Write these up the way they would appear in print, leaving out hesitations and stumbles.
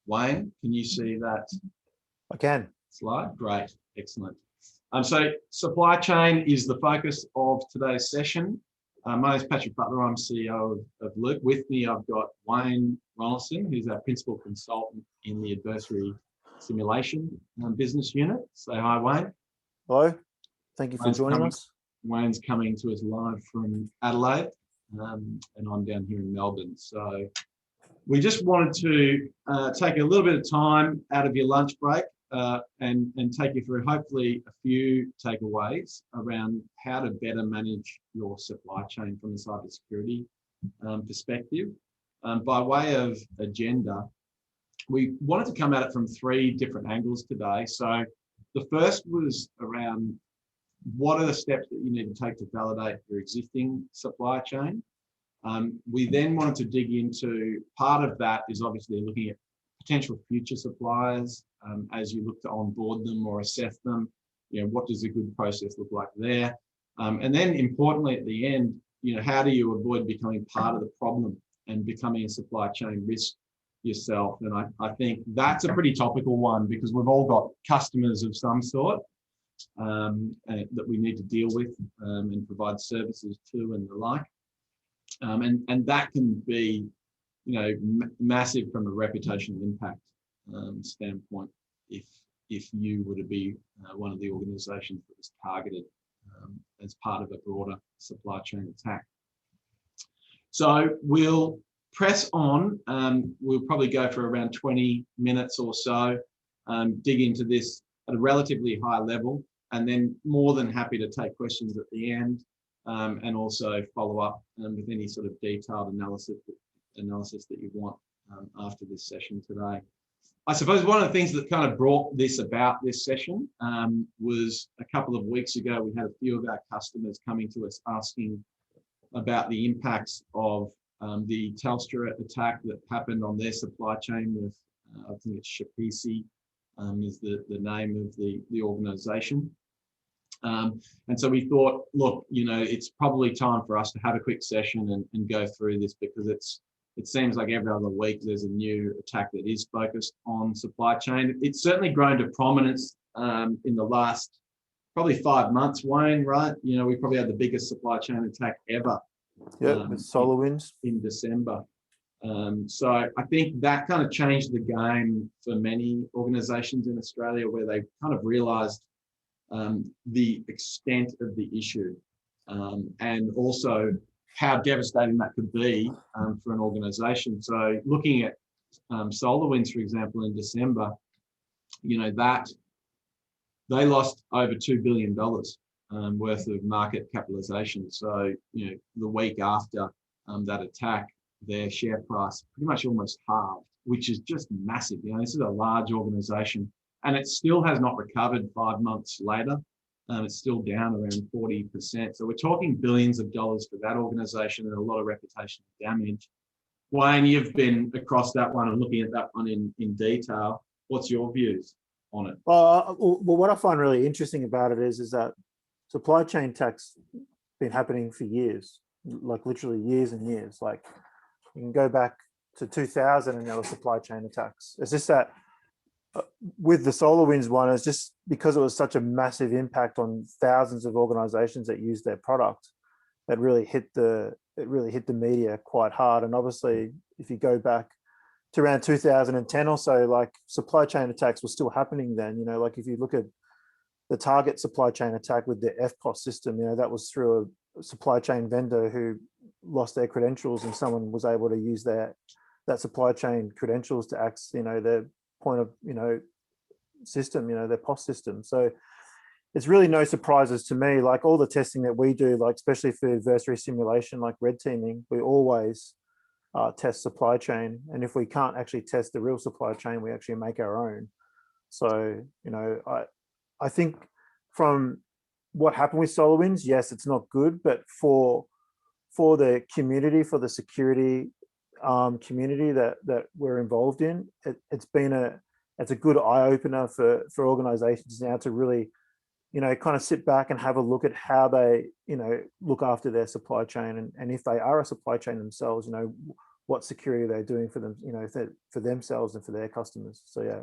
Wayne, can you see that I can. slide? Great, excellent. So supply chain is the focus of today's session. My name is Patrick Butler. I'm CEO of Loop. With me, I've got Wayne Ronaldson, who's our principal consultant in the Adversary Simulation business unit. Say hi, Wayne. Hello. Thank you for joining us. Wayne's coming to us live from Adelaide, and I'm down here in Melbourne. So we just wanted to take a little bit of time out of your lunch break and take you through hopefully a few takeaways around how to better manage your supply chain from a cybersecurity perspective. By way of agenda, we wanted to come at it from three different angles today. So the first was around what are the steps that you need to take to validate your existing supply chain. We then wanted to dig into part of that is obviously looking at potential future suppliers as you look to onboard them or assess them. You know, what does a good process look like there? And then importantly at the end, you know, how do you avoid becoming part of the problem and becoming a supply chain risk yourself? And I think that's a pretty topical one because we've all got customers of some sort that we need to deal with and provide services to and the like. And that can be, you know, massive from a reputational impact standpoint if you were to be one of the organisations that was targeted as part of a broader supply chain attack. So we'll press on. We'll probably go for around 20 minutes or so, dig into this at a relatively high level, and then more than happy to take questions at the end. And also follow up with any sort of detailed analysis that you want after this session today. I suppose one of the things that kind of brought this about, this session, was a couple of weeks ago, we had a few of our customers coming to us asking about the impacts of the Telstra attack that happened on their supply chain with, I think it's Shapisi is the name of the organisation. And so we thought, look, you know, it's probably time for us to have a quick session and go through this because it seems like every other week there's a new attack that is focused on supply chain. It's certainly grown to prominence in the last probably 5 months, Wayne, right? You know, we probably had the biggest supply chain attack ever. Yeah, with SolarWinds in December. So I think that kind of changed the game for many organisations in Australia where they kind of realised the extent of the issue and also how devastating that could be for an organisation. So looking at SolarWinds, for example, in December, you know, that they lost over $2 billion worth of market capitalisation. So, you know, the week after that attack, their share price pretty much almost halved, which is just massive. You know, this is a large organisation. And it still has not recovered 5 months later. It's still down around 40%. So we're talking billions of dollars for that organisation and a lot of reputational damage. Wayne, you've been across that one and looking at that one in detail. What's your views on it? Well, what I find really interesting about it is that supply chain attacks been happening for years, like literally years and years. Like you can go back to 2000 and there were supply chain attacks. It's just that with the SolarWinds one, it's just because it was such a massive impact on thousands of organizations that use their product that really hit the media quite hard. And obviously, if you go back to around 2010 or so, like supply chain attacks were still happening then. You know, like if you look at the Target supply chain attack with the FPOS system, you know, that was through a supply chain vendor who lost their credentials and someone was able to use that supply chain credentials to access, you know, their point of, you know, system, you know, their POS system. So it's really no surprises to me. Like all the testing that we do, like especially for adversary simulation, like red teaming, we always test supply chain. And if we can't actually test the real supply chain, we actually make our own. So, you know, I think from what happened with SolarWinds, yes, it's not good, but for the community, for the security community that we're involved in, it's a good eye opener for organizations now to really, you know, kind of sit back and have a look at how they, you know, look after their supply chain, and if they are a supply chain themselves, you know, what security they're doing for them, for themselves and for their customers. So yeah,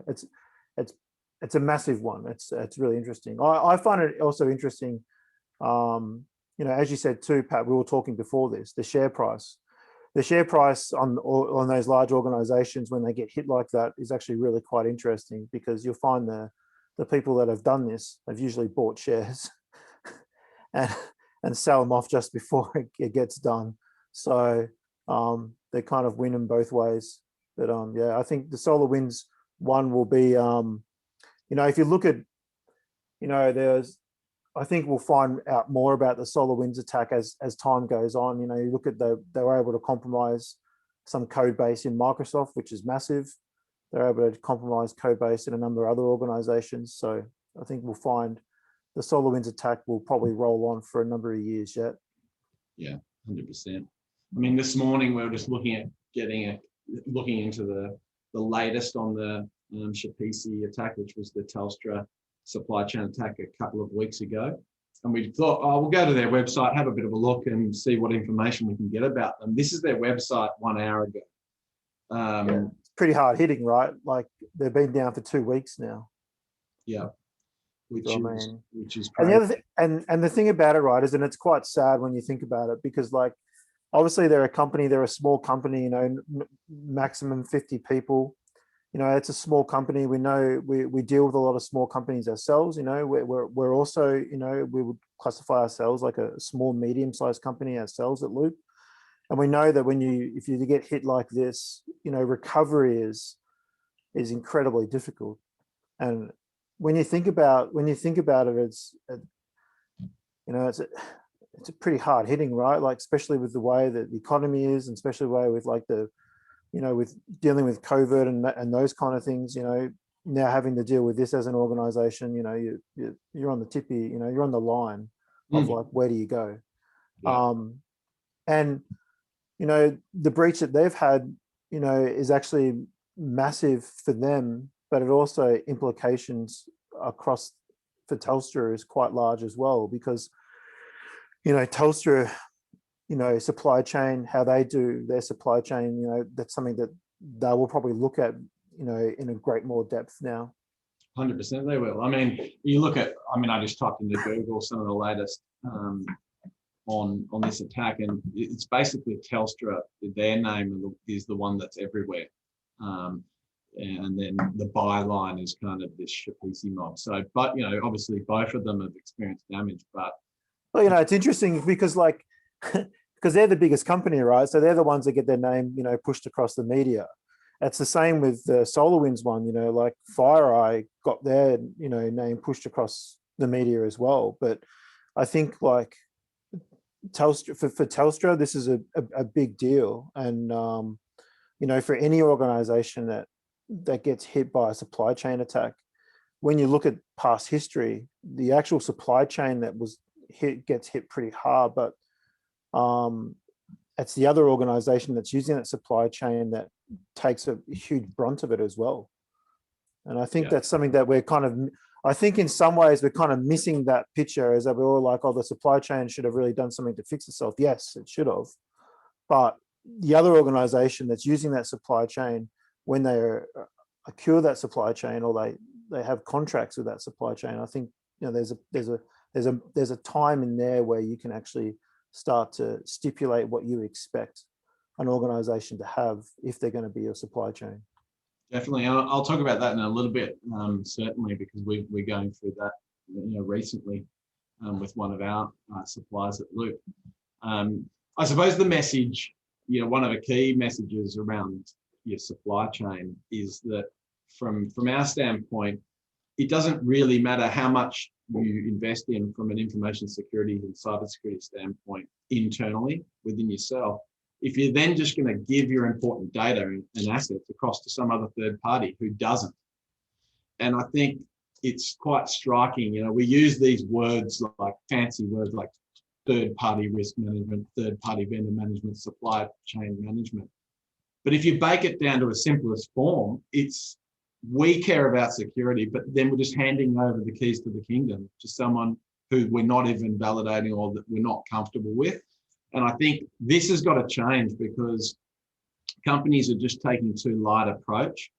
it's a massive one. It's really interesting. I find it also interesting. As you said too, Pat, we were talking before this, the share price. The share price on those large organizations when they get hit like that is actually really quite interesting, because you'll find the people that have done this have usually bought shares and sell them off just before it gets done. So they kind of win them both ways. But yeah, I think the SolarWinds one will be, if you look at, I think we'll find out more about the SolarWinds attack as time goes on. You look at they were able to compromise some code base in Microsoft, which is massive. They're able to compromise code base in a number of other organizations. So I think we'll find the SolarWinds attack will probably roll on for a number of years yet. Yeah, 100%. I mean, this morning we were just looking into the latest on the Shapisi attack, which was the Telstra supply chain attack a couple of weeks ago. And we thought, we'll go to their website, have a bit of a look and see what information we can get about them. This is their website 1 hour ago. Yeah, it's pretty hard hitting, right? Like they've been down for 2 weeks now. Yeah. Which is crazy. And the other thing, and the thing about it, right, is, and it's quite sad when you think about it, because like obviously they're a small company, maximum 50 people. It's a small company. We know we deal with a lot of small companies ourselves. We're also, we would classify ourselves like a small, medium-sized company ourselves at Loop. And we know that if you get hit like this, recovery is incredibly difficult. And when you think about it, it's a pretty hard hitting, right? Like especially with the way that the economy is, and especially the way with like with dealing with COVID and those kind of things, now having to deal with this as an organization, you're on the tippy, you're on the line of like, where do you go? Yeah. And, the breach that they've had, is actually massive for them, but it also implications across for Telstra is quite large as well, because, Telstra, supply chain, how they do their supply chain, that's something that they will probably look at, in a great more depth now. 100% they will. I mean, you look at, I just typed into Google some of the latest on this attack, and it's basically Telstra, their name is the one that's everywhere. And then the byline is kind of this Shapisi mob. So, but, obviously both of them have experienced damage, but. Well, it's interesting because because they're the biggest company, right? So they're the ones that get their name, pushed across the media. It's the same with the SolarWinds one, like FireEye got their, name pushed across the media as well. But I think like Telstra, for Telstra, this is a big deal. And, for any organization that gets hit by a supply chain attack, when you look at past history, the actual supply chain that was gets hit pretty hard, but it's the other organization that's using that supply chain that takes a huge brunt of it as well. And I think that's something that I think in some ways we're kind of missing that picture, is that we're all like, the supply chain should have really done something to fix itself. Yes, it should have. But the other organization that's using that supply chain, when they accrue that supply chain, or they have contracts with that supply chain, I think, there's a time in there where you can actually start to stipulate what you expect an organization to have if they're going to be your supply chain. Definitely. I'll talk about that in a little bit, certainly, because we're going through that recently with one of our suppliers at Loop. I suppose the message, one of the key messages around your supply chain is that from our standpoint, it doesn't really matter how much you invest in from an information security and cybersecurity standpoint internally within yourself. If you're then just going to give your important data and assets across to some other third party who doesn't. And I think it's quite striking. We use these words, like fancy words like third-party risk management, third-party vendor management, supply chain management. But if you bake it down to a simplest form, we care about security, but then we're just handing over the keys to the kingdom to someone who we're not even validating or that we're not comfortable with. And I think this has got to change, because companies are just taking too light an approach.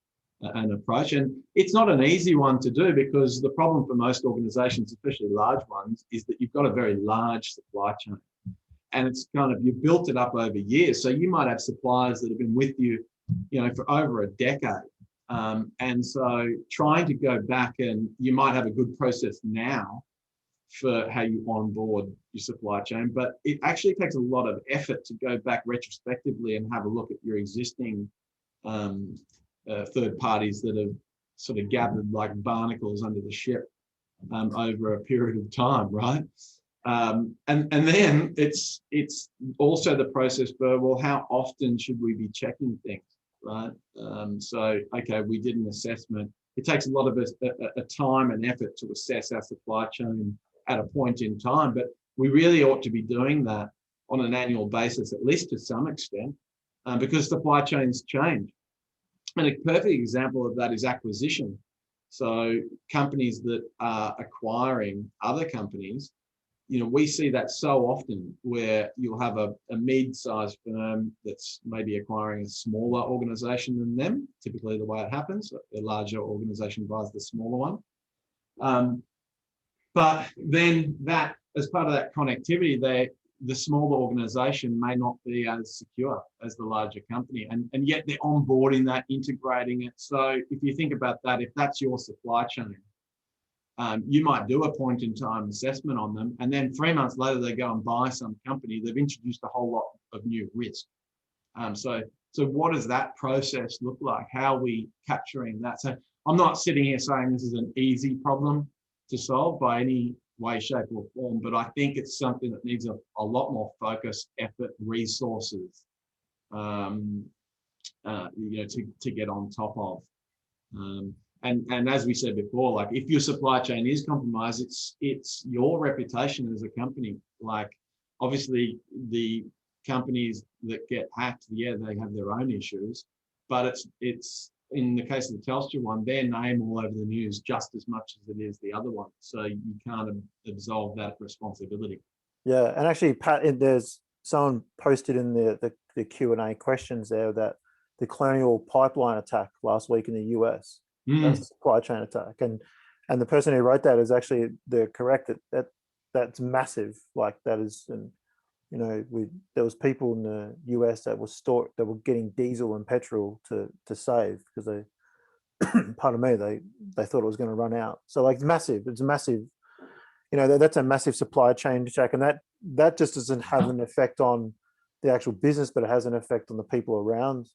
And it's not an easy one to do, because the problem for most organizations, especially large ones, is that you've got a very large supply chain. And it's kind of, you've built it up over years. So you might have suppliers that have been with you, for over a decade. And so trying to go back, and you might have a good process now for how you onboard your supply chain, but it actually takes a lot of effort to go back retrospectively and have a look at your existing third parties that have sort of gathered like barnacles under the ship over a period of time, right? And then it's also the process for, well, how often should we be checking things, right? So, okay, we did an assessment. It takes a lot of a time and effort to assess our supply chain at a point in time, but we really ought to be doing that on an annual basis, at least to some extent, because supply chains change. And a perfect example of that is acquisition. So companies that are acquiring other companies, we see that so often, where you'll have a mid-sized firm that's maybe acquiring a smaller organization than them, typically the way it happens. A larger organization buys the smaller one. But then that, as part of that connectivity, the smaller organization may not be as secure as the larger company, and yet they're onboarding that, integrating it. So if you think about that, if that's your supply chain, you might do a point in time assessment on them, and then 3 months later they go and buy some company. They've introduced a whole lot of new risk. So what does that process look like? How are we capturing that? So I'm not sitting here saying this is an easy problem to solve by any way, shape or form, but I think it's something that needs a lot more focus, effort, resources, to get on top of. And as we said before, like, if your supply chain is compromised, it's your reputation as a company. Like, obviously the companies that get hacked, yeah, they have their own issues, but it's in the case of the Telstra one, their name all over the news just as much as it is the other one. So you can't absolve that responsibility. Yeah, and actually, Pat, there's someone posted in the Q&A questions there that the Colonial Pipeline attack last week in the US, that's a supply chain attack, and the person who wrote that is actually, they're correct, that's massive. Like, that is, and there was people in the US that were getting diesel and petrol to save, because they pardon me, they thought it was going to run out. So, like, massive, it's massive. That's a massive supply chain attack, and that just doesn't have an effect on the actual business, but it has an effect on the people around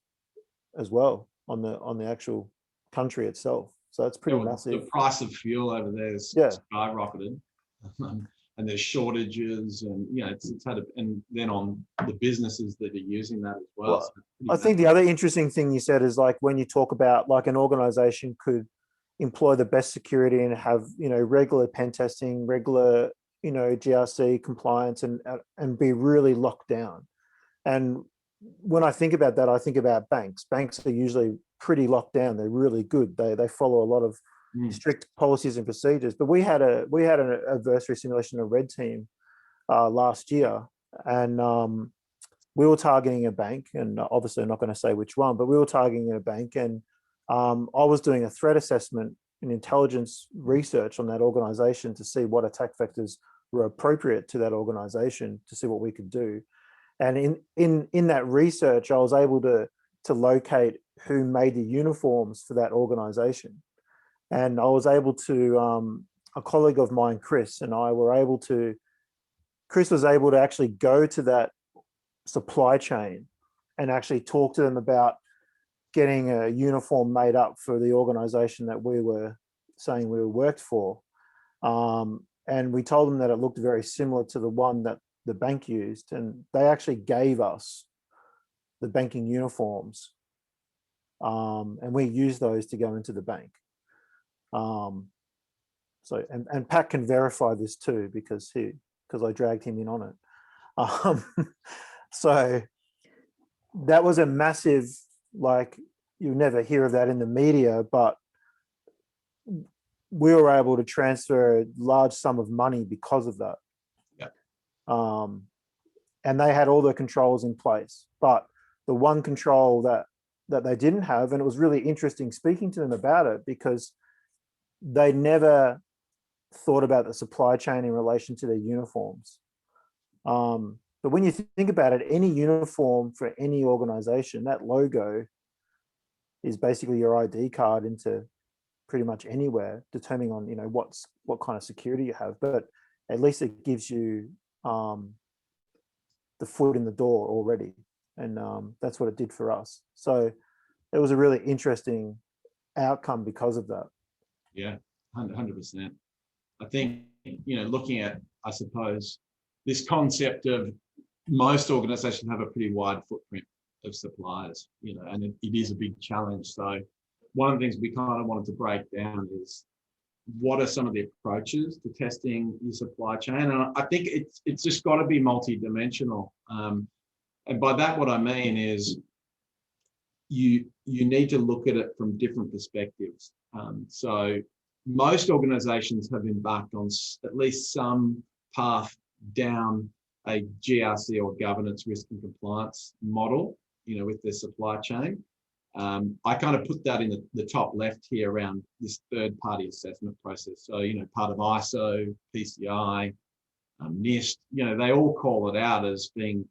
as well, on the actual country itself. So it's pretty massive. The price of fuel over there is skyrocketed, and there's shortages, and it's had and then on the businesses that are using that as well. So I think the other interesting thing you said is, like, when you talk about, like, an organization could employ the best security and have regular pen testing, regular GRC compliance, and be really locked down. And when I think about that, I think about banks. Banks are usually pretty locked down. They're really good. They follow a lot of strict policies and procedures. But we had an adversary simulation, a red team last year, and we were targeting a bank, and obviously I'm not going to say which one, but we were targeting a bank, and I was doing a threat assessment and intelligence research on that organization to see what attack vectors were appropriate to that organization, to see what we could do. And in that research, I was able to locate who made the uniforms for that organization. And I was able to, a colleague of mine, Chris, and I were able to, Chris was able to actually go to that supply chain and actually talk to them about getting a uniform made up for the organization that we were saying we worked for. And we told them that it looked very similar to the one that the bank used, and they actually gave us the banking uniforms, and we used those to go into the bank. So and Pat can verify this too, because I dragged him in on it. So that was a massive, like, you never hear of that in the media, but we were able to transfer a large sum of money because of that. And they had all the controls in place, but the one control that they didn't have. And it was really interesting speaking to them about it, because they never thought about the supply chain in relation to their uniforms. But when you think about it, any uniform for any organization, that logo is basically your ID card into pretty much anywhere, depending on, what kind of security you have. But at least it gives you the foot in the door already. And that's what it did for us. So it was a really interesting outcome because of that. Yeah, 100%. I think, looking at, I suppose, this concept of most organizations have a pretty wide footprint of suppliers, and it is a big challenge. So one of the things we kind of wanted to break down is what are some of the approaches to testing your supply chain? And I think it's just got to be multi-dimensional. And by that, what I mean is you need to look at it from different perspectives. So most organizations have embarked on at least some path down a GRC or governance, risk and compliance model, with their supply chain. I kind of put that in the top left here around this third-party assessment process. So, part of ISO, PCI, NIST, they all call it out as being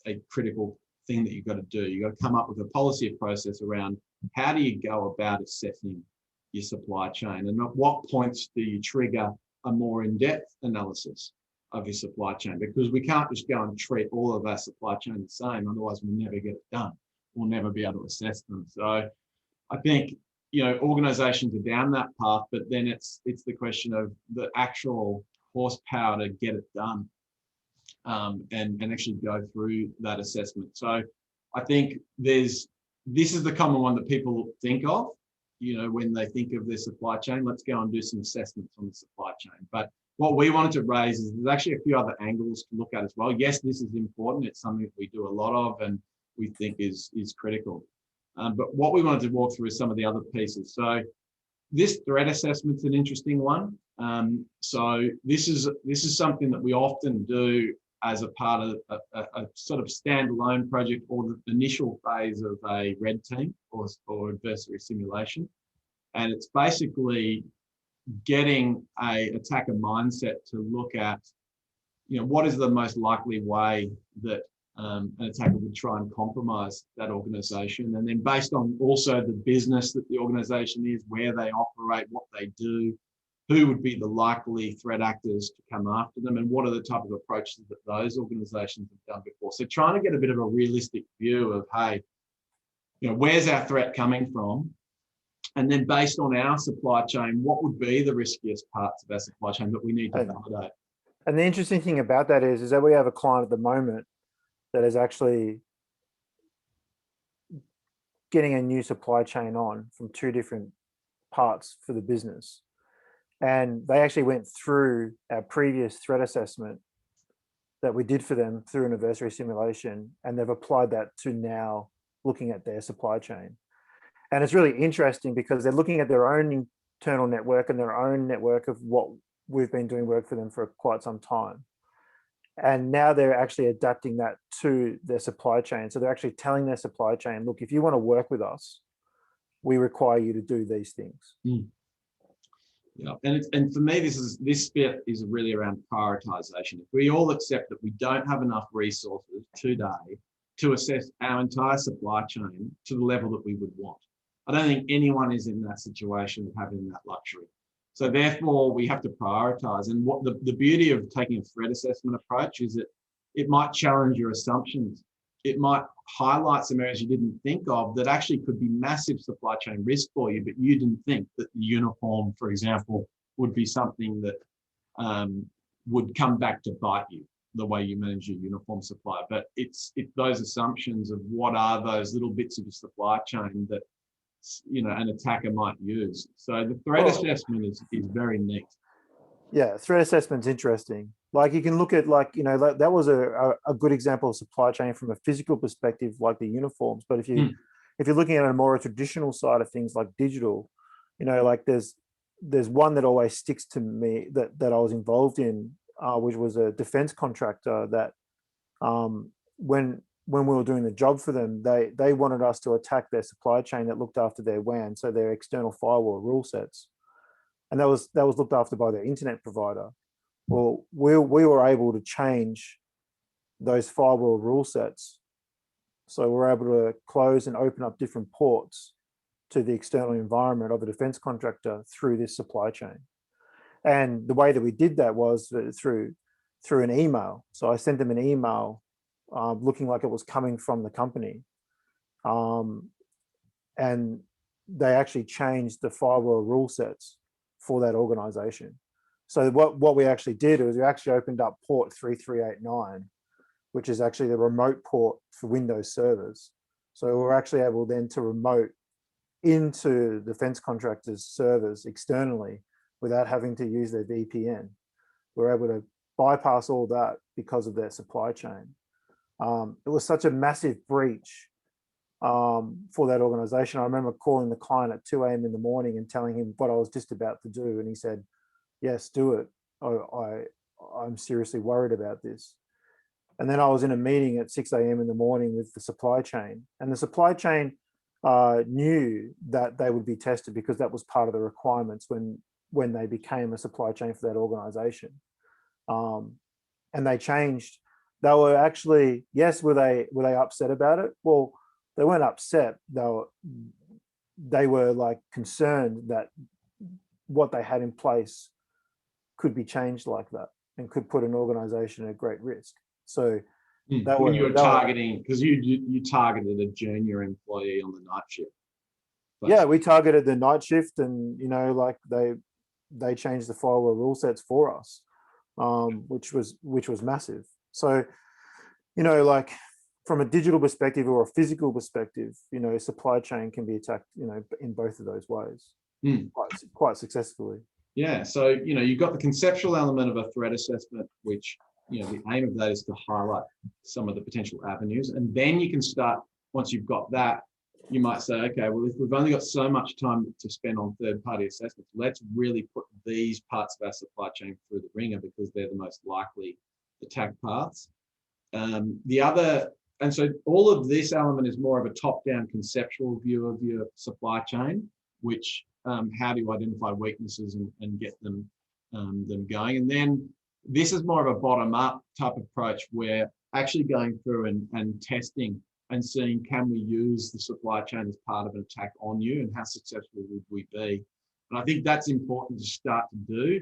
a critical thing that you've got to do. You've got to come up with a policy or process around how do you go about assessing your supply chain, and at what points do you trigger a more in-depth analysis of your supply chain, because we can't just go and treat all of our supply chain the same, otherwise we'll never get it done. We'll never be able to assess them. So I think, organizations are down that path, but then it's the question of the actual horsepower to get it done, and actually go through that assessment. So I think this is the common one that people think of, when they think of their supply chain. Let's go and do some assessments on the supply chain. But what we wanted to raise is there's actually a few other angles to look at as well. Yes, this is important. It's something that we do a lot of and we think is critical. But what we wanted to walk through is some of the other pieces. So this threat assessment's an interesting one. So this is something that we often do as a part of a sort of standalone project, or the initial phase of a red team or adversary simulation. And it's basically getting a attacker mindset to look at, what is the most likely way that an attacker would try and compromise that organization. And then based on also the business that the organization is, where they operate, what they do, who would be the likely threat actors to come after them, and what are the type of approaches that those organizations have done before. So trying to get a bit of a realistic view of, hey, where's our threat coming from? And then based on our supply chain, what would be the riskiest parts of our supply chain that we need to validate? And the interesting thing about that is that we have a client at the moment that is actually getting a new supply chain on from two different parts for the business. And they actually went through our previous threat assessment that we did for them through an adversary simulation, and they've applied that to now looking at their supply chain. And it's really interesting because they're looking at their own internal network and their own network of what we've been doing work for them for quite some time. And now they're actually adapting that to their supply chain. So they're actually telling their supply chain, look, if you want to work with us, we require you to do these things. Yeah, and for me, this bit is really around prioritization. If we all accept that we don't have enough resources today to assess our entire supply chain to the level that we would want, I don't think anyone is in that situation of having that luxury. So therefore, we have to prioritize. And what the beauty of taking a threat assessment approach is that it might challenge your assumptions. It might highlight some areas you didn't think of that actually could be massive supply chain risk for you, but you didn't think that the uniform, for example, would be something that would come back to bite you, the way you manage your uniform supply. But it's those assumptions of what are those little bits of your supply chain that an attacker might use. So the threat assessment is very neat. Yeah, threat assessment's interesting. Like you can look at that was a good example of supply chain from a physical perspective, like the uniforms. But if you're looking at a more traditional side of things like digital, like there's one that always sticks to me that I was involved in, which was a defense contractor that when when we were doing the job for them, they wanted us to attack their supply chain that looked after their WAN, so their external firewall rule sets, and that was looked after by their internet provider. Well, we were able to change those firewall rule sets, so we're able to close and open up different ports to the external environment of a defense contractor through this supply chain. And the way that we did that was through an email. So I sent them an email looking like it was coming from the company. And they actually changed the firewall rule sets for that organization. So what we actually did was we actually opened up port 3389, which is actually the remote port for Windows servers. So we're actually able then to remote into defense contractors' servers externally without having to use their VPN. We're able to bypass all that because of their supply chain. It was such a massive breach for that organization. I remember calling the client at 2 a.m. in the morning and telling him what I was just about to do. And he said, yes, do it. I'm seriously worried about this. And then I was in a meeting at 6 a.m. in the morning with the supply chain, and the supply chain knew that they would be tested because that was part of the requirements when they became a supply chain for that organization. And they changed. They were actually, yes, were they upset about it? Well, they weren't upset. They were like concerned that what they had in place could be changed like that and could put an organization at great risk. So when you were targeting, because you targeted a junior employee on the night shift. Yeah, we targeted the night shift, and like they changed the firewall rule sets for us, which was massive. So like from a digital perspective or a physical perspective, supply chain can be attacked in both of those ways quite successfully. Yeah, so you've got the conceptual element of a threat assessment, which the aim of that is to highlight some of the potential avenues, and then you can start. Once you've got that, you might say, okay, well, if we've only got so much time to spend on third-party assessments, let's really put these parts of our supply chain through the ringer because they're the most likely attack paths. And so all of this element is more of a top-down conceptual view of your supply chain, which how do you identify weaknesses and get them going? And then this is more of a bottom-up type approach where actually going through and testing and seeing, can we use the supply chain as part of an attack on you, and how successful would we be? And I think that's important to start to do.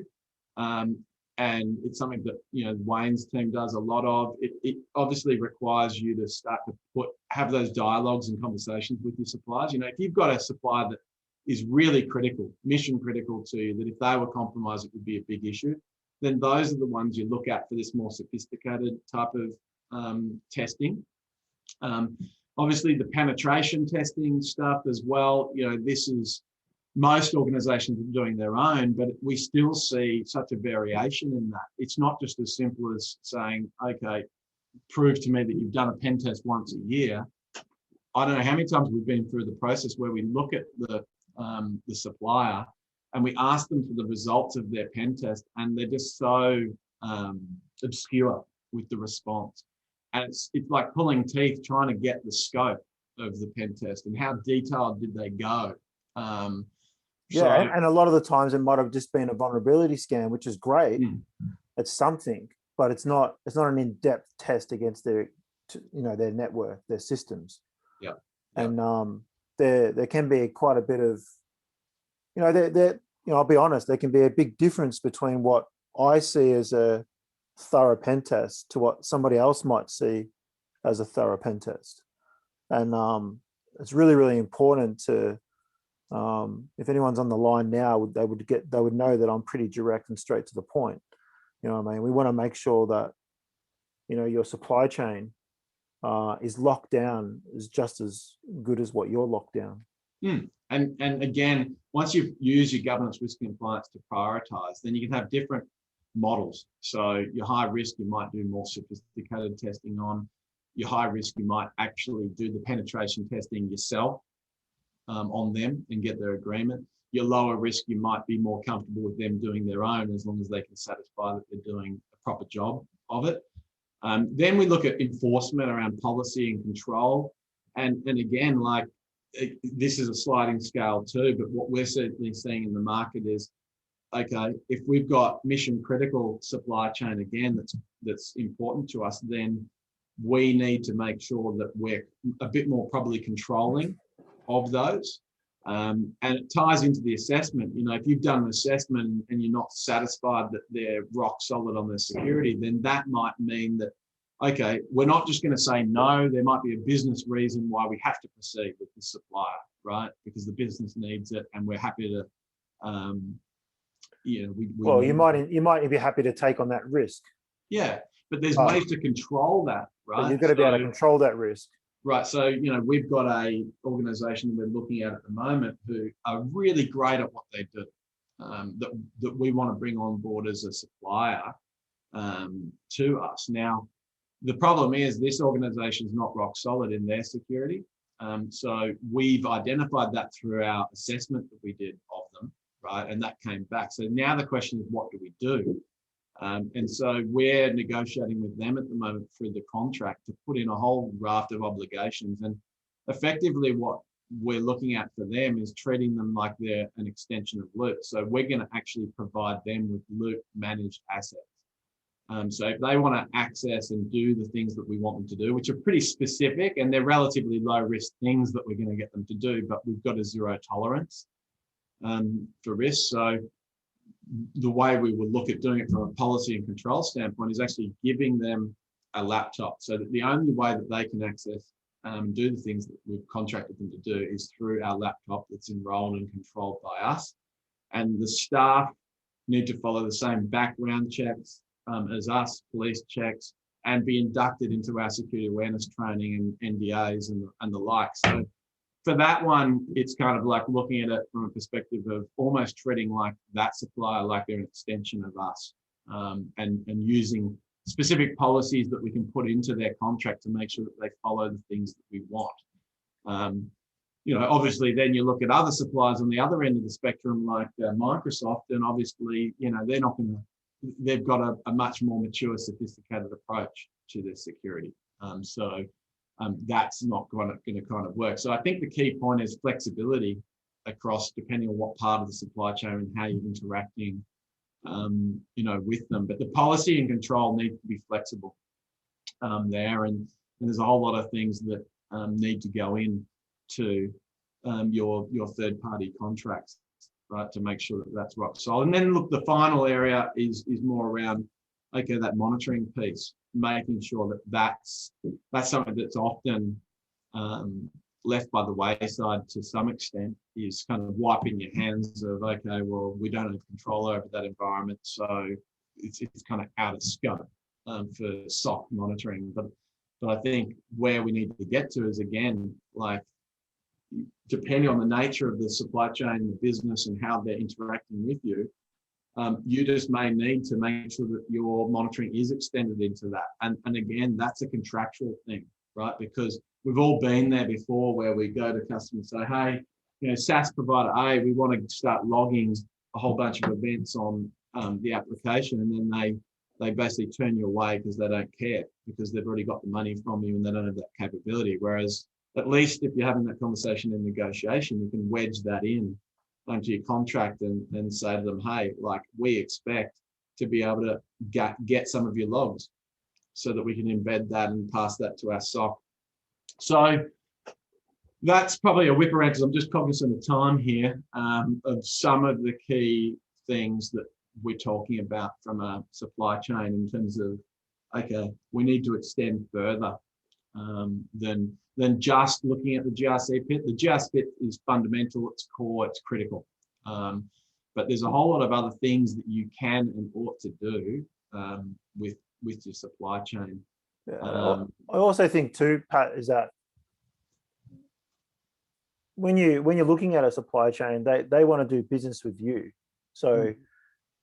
And it's something that Wayne's team does a lot of. It obviously requires you to start to have those dialogues and conversations with your suppliers. If you've got a supplier that is really critical, mission critical to you, that if they were compromised, it would be a big issue, then those are the ones you look at for this more sophisticated type of testing. Obviously, the penetration testing stuff as well. This is most organizations are doing their own, but we still see such a variation in that. It's not just as simple as saying, okay, prove to me that you've done a pen test once a year. I don't know how many times we've been through the process where we look at the supplier and we ask them for the results of their pen test, and they're just so obscure with the response. And it's like pulling teeth trying to get the scope of the pen test and how detailed did they go. And a lot of the times it might have just been a vulnerability scan, which is great. It's something, but it's not an in-depth test against their network, their systems. Yeah. And there can be quite a bit of, I'll be honest, there can be a big difference between what I see as a thorough pen test to what somebody else might see as a thorough pen test. And it's really, really important to, if anyone's on the line now, they would know that I'm pretty direct and straight to the point. We want to make sure that, your supply chain is locked down is just as good as what you're locked down. And again, once you've used your governance, risk, and compliance to prioritize, then you can have different models. So your high risk, you might do more sophisticated testing on. Your high risk, you might actually do the penetration testing yourself on them and get their agreement. Your lower risk, you might be more comfortable with them doing their own as long as they can satisfy that they're doing a proper job of it. Then we look at enforcement around policy and control. And again, like this is a sliding scale too, but what we're certainly seeing in the market is, okay, if we've got mission critical supply chain again, that's important to us, then we need to make sure that we're a bit more probably controlling of those. And it ties into the assessment. You know, if you've done an assessment and you're not satisfied that they're rock solid on their security, then that might mean that, okay, we're not just going to say no. There might be a business reason why we have to proceed with the supplier, right? Because the business needs it, and we're happy to, well, you might be happy to take on that risk. Yeah, but there's ways to control that, right? But you've got to be able to control that risk. Right. So, you know, we've got a organization we're looking at the moment who are really great at what they do, that we want to bring on board as a supplier to us. Now, the problem is this organization is not rock solid in their security. So we've identified that through our assessment that we did of them, right? And that came back. So now the question is, what do we do? And so we're negotiating with them at the moment through the contract to put in a whole raft of obligations. And effectively what we're looking at for them is treating them like they're an extension of Loop. So we're going to actually provide them with Loop managed assets. So if they want to access and do the things that we want them to do, which are pretty specific and they're relatively low risk things that we're going to get them to do, but we've got a zero tolerance for risk. So the way we would look at doing it from a policy and control standpoint is actually giving them a laptop, so that the only way that they can access and do the things that we've contracted them to do is through our laptop that's enrolled and controlled by us. And the staff need to follow the same background checks as us, police checks, and be inducted into our security awareness training and NDAs and the like. So for that one, it's kind of like looking at it from a perspective of almost treating like that supplier like they're an extension of us, and using specific policies that we can put into their contract to make sure that they follow the things that we want. You know, obviously then you look at other suppliers on the other end of the spectrum, like Microsoft, and obviously, you know, they're not going to, they've got a much more mature, sophisticated approach to their security. That's not going to kind of work. So I think the key point is flexibility across, depending on what part of the supply chain and how you're interacting, you know, with them. But the policy and control need to be flexible there, and there's a whole lot of things that need to go in to your third-party contracts, right, to make sure that that's rock solid. And then look, the final area is more around, okay, that monitoring piece, making sure that that's something that's often left by the wayside to some extent, is kind of wiping your hands of, okay, well, we don't have control over that environment, so it's kind of out of scope for SOC monitoring. But I think where we need to get to is, again, like, depending on the nature of the supply chain, the business, and how they're interacting with you, you just may need to make sure that your monitoring is extended into that. And again, that's a contractual thing, right? Because we've all been there before, where we go to customers and say, hey, you know, SaaS provider A, we want to start logging a whole bunch of events on the application, and then they basically turn you away because they don't care, because they've already got the money from you and they don't have that capability. Whereas at least if you're having that conversation in negotiation, you can wedge that in onto your contract and say to them, hey, like, we expect to be able to get some of your logs so that we can embed that and pass that to our SOC. So that's probably a whip around, because I'm just cognizant of time here, of some of the key things that we're talking about from a supply chain in terms of, okay, we need to extend further than just looking at the GRC pit. The GRC pit is fundamental, it's core, it's critical. But there's a whole lot of other things that you can and ought to do with your supply chain. Yeah, I also think too, Pat, is that when you're looking at a supply chain, they want to do business with you. So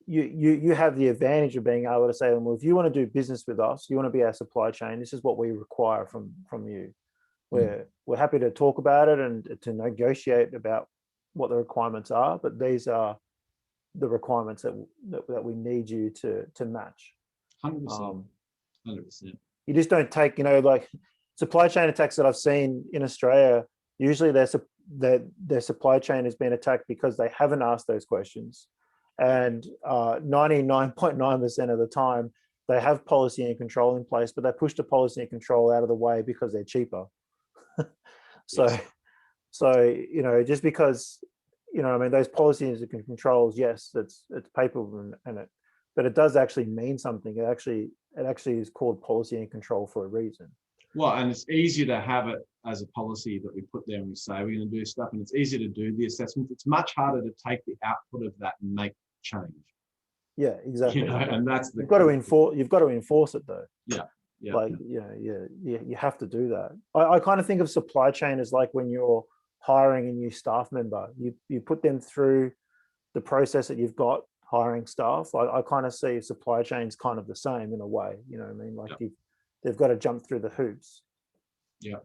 you have the advantage of being able to say, well, if you want to do business with us, you want to be our supply chain, this is what we require from you. We're happy to talk about it and to negotiate about what the requirements are, but these are the requirements that we need you to match. 100%. 100%. You just don't take, like supply chain attacks that I've seen in Australia, usually their supply chain has been attacked because they haven't asked those questions. And 99.9% of the time, they have policy and control in place, but they push the policy and control out of the way because they're cheaper. So, Yes. just because, I mean, those policies and controls, yes, it's paper and it, but it does actually mean something. It actually is called policy and control for a reason. Well, and it's easier to have it as a policy that we put there and we say we're going to do stuff, and it's easier to do the assessment. It's much harder to take the output of that and make change. Yeah, exactly. And that's the you've got to enforce it though. Yeah. You have to do that. I kind of think of supply chain as like when you're hiring a new staff member, you put them through the process that you've got hiring staff. I kind of see supply chains kind of the same in a way, you know what I mean? Like they've got to jump through the hoops. Yeah.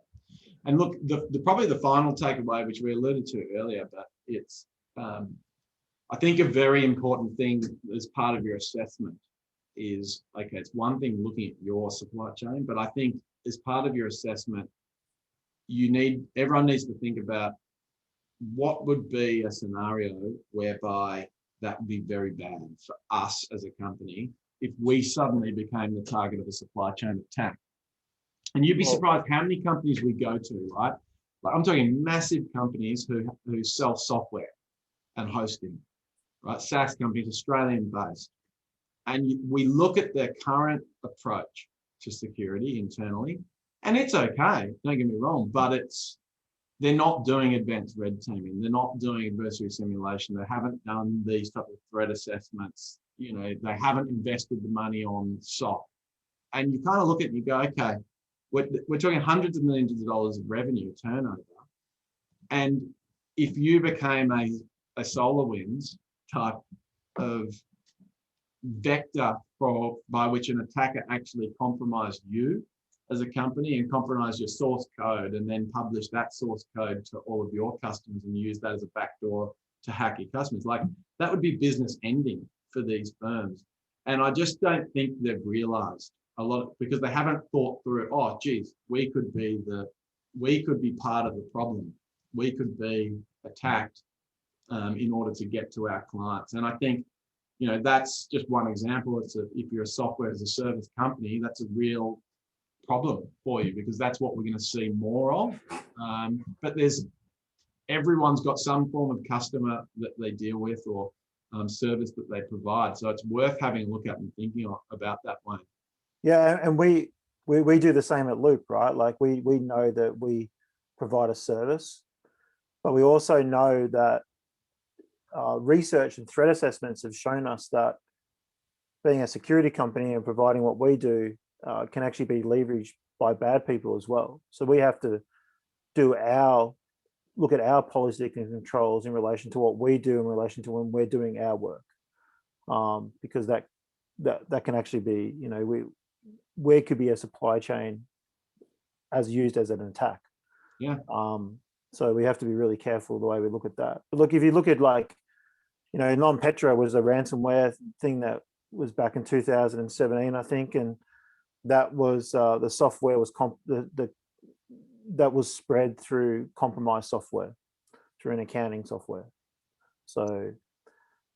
And look, probably the final takeaway, which we alluded to earlier, but it's, I think a very important thing as part of your assessment is, okay, it's one thing looking at your supply chain, but I think as part of your assessment, everyone needs to think about what would be a scenario whereby that would be very bad for us as a company if we suddenly became the target of a supply chain attack. And you'd be surprised how many companies we go to, right? Like I'm talking massive companies who sell software and hosting, right? SaaS companies, Australian based. And we look at their current approach to security internally, and it's okay, don't get me wrong, but they're not doing advanced red teaming. They're not doing adversary simulation. They haven't done these type of threat assessments. They haven't invested the money on SOC. And you kind of look at it and you go, okay, we're talking hundreds of millions of dollars of revenue turnover. And if you became a SolarWinds type of vector by which an attacker actually compromised you as a company and compromised your source code and then publish that source code to all of your customers and use that as a backdoor to hack your customers, like that would be business ending for these firms. And I just don't think they've realized a lot because they haven't thought through, oh, geez, we could be part of the problem. We could be attacked in order to get to our clients. And I think, that's just one example. If you're a software as a service company, that's a real problem for you because that's what we're going to see more of. But everyone's got some form of customer that they deal with or service that they provide. So it's worth having a look at and thinking about that one. Yeah, and we do the same at Loop, right? Like we know that we provide a service, but we also know that research and threat assessments have shown us that being a security company and providing what we do can actually be leveraged by bad people as well. So we have to look at our policy and controls in relation to what we do in relation to when we're doing our work, because that can actually be, where could be a supply chain as used as an attack. Yeah. So we have to be really careful the way we look at that. But look, if you look at Non-Petra was a ransomware thing that was back in 2017, I think, and that was the software was that was spread through compromised software, through an accounting software. So,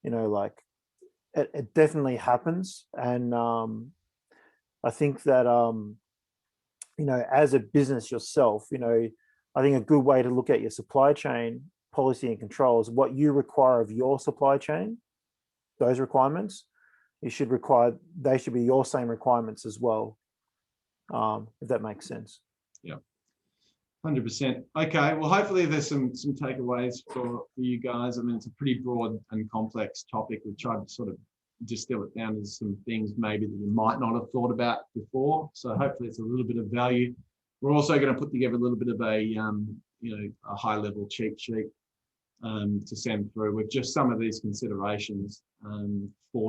it definitely happens, and I think that as a business yourself, I think a good way to look at your supply chain policy and controls, what you require of your supply chain, those requirements, they should be your same requirements as well, if that makes sense. Yeah, 100%. Okay, well, hopefully there's some takeaways for you guys. I mean, it's a pretty broad and complex topic. We've tried to sort of distill it down to some things maybe that you might not have thought about before. So hopefully it's a little bit of value. We're also going to put together a little bit of a high-level cheat sheet to send through with just some of these considerations for